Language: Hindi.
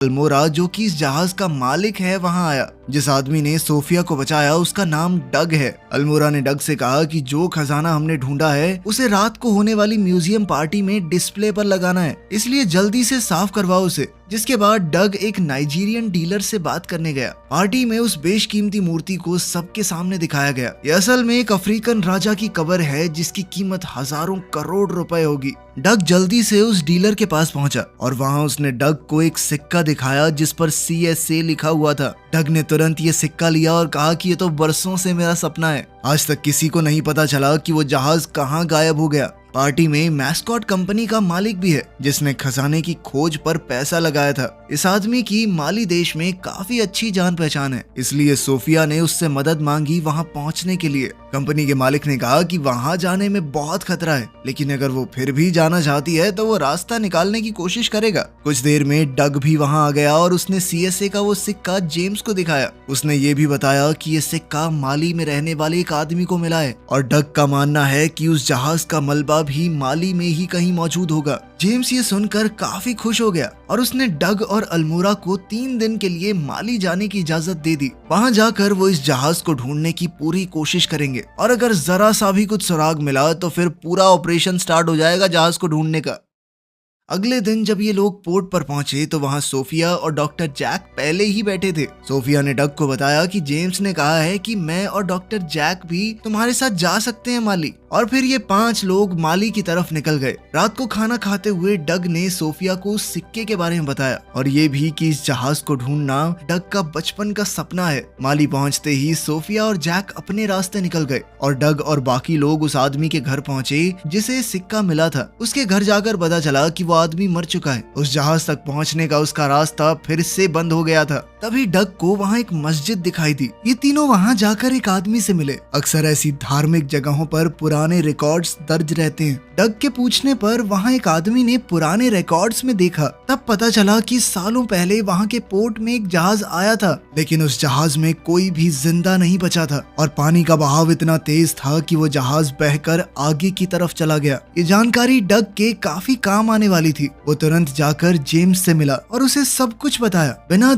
अल्मोरा जो कि इस जहाज का मालिक है वहां आया। जिस आदमी ने सोफिया को बचाया उसका नाम डग है। अल्मोरा ने डग से कहा कि जो खजाना हमने ढूंढा है उसे रात को होने वाली म्यूजियम पार्टी में डिस्प्ले पर लगाना है, इसलिए जल्दी से साफ करवाओ उसे। जिसके बाद डग एक नाइजीरियन डीलर से बात करने गया। पार्टी में उस बेशकीमती मूर्ति को सबके सामने दिखाया गया। ये असल में एक अफ्रीकन राजा की कब्र है जिसकी कीमत हजारों करोड़ रुपए होगी। डग जल्दी से उस डीलर के पास पहुंचा और वहां उसने डग को एक सिक्का दिखाया जिस पर CSA लिखा हुआ था। डग ने तुरंत ये सिक्का लिया और कहा कि ये तो बरसों से मेरा सपना है। आज तक किसी को नहीं पता चला कि वो जहाज कहाँ गायब हो गया। पार्टी में मैस्कॉट कंपनी का मालिक भी है जिसने खजाने की खोज पर पैसा लगाया था। इस आदमी की माली देश में काफी अच्छी जान पहचान है, इसलिए सोफिया ने उससे मदद मांगी वहां पहुंचने के लिए। कंपनी के मालिक ने कहा कि वहां जाने में बहुत खतरा है, लेकिन अगर वो फिर भी जाना चाहती है तो वो रास्ता निकालने की कोशिश करेगा। कुछ देर में डग भी वहां आ गया और उसने CSA का वो सिक्का जेम्स को दिखाया। उसने ये भी बताया कि ये सिक्का माली में रहने वाले एक आदमी को मिला है और डग का मानना है कि उस जहाज का मलबा भी माली में ही कहीं मौजूद होगा। जेम्स ये सुनकर काफी खुश हो गया और उसने डग और अल्मोरा को 3 दिन के लिए माली जाने की इजाजत दे दी। वहां जाकर वो इस जहाज को ढूंढने की पूरी कोशिश करेंगे और अगर जरा सा भी कुछ सुराग मिला तो फिर पूरा ऑपरेशन स्टार्ट हो जाएगा जहाज को ढूंढने का। अगले दिन जब ये लोग पोर्ट पर पहुंचे तो वहां सोफिया और डॉक्टर जैक पहले ही बैठे थे। सोफिया ने डग को बताया कि जेम्स ने कहा है कि मैं और डॉक्टर जैक भी तुम्हारे साथ जा सकते हैं माली। और फिर ये 5 लोग माली की तरफ निकल गए। रात को खाना खाते हुए डग ने सोफिया को सिक्के के बारे में बताया और ये भी कि इस जहाज को ढूंढना डग का बचपन का सपना है। माली पहुंचते ही सोफिया और जैक अपने रास्ते निकल गए और डग और बाकी लोग उस आदमी के घर पहुंचे जिसे सिक्का मिला था। उसके घर जाकर पता चला कि वो आदमी मर चुका है। उस जहाज तक पहुंचने का उसका रास्ता फिर से बंद हो गया था। तभी डग को वहां एक मस्जिद दिखाई दी। ये तीनों वहां जाकर एक आदमी से मिले। अक्सर ऐसी धार्मिक जगहों पर पुराने रिकॉर्ड्स दर्ज रहते हैं। डग के पूछने पर वहां एक आदमी ने पुराने रिकॉर्ड्स में देखा। तब पता चला कि सालों पहले वहां के पोर्ट में एक जहाज आया था, लेकिन उस जहाज में कोई भी जिंदा नहीं बचा था और पानी का बहाव इतना तेज था कि वो जहाज बहकर आगे की तरफ चला गया। ये जानकारी डग के काफी काम आने वाली थी। वो तुरंत जाकर जेम्स से मिला और उसे सब कुछ बताया। बिना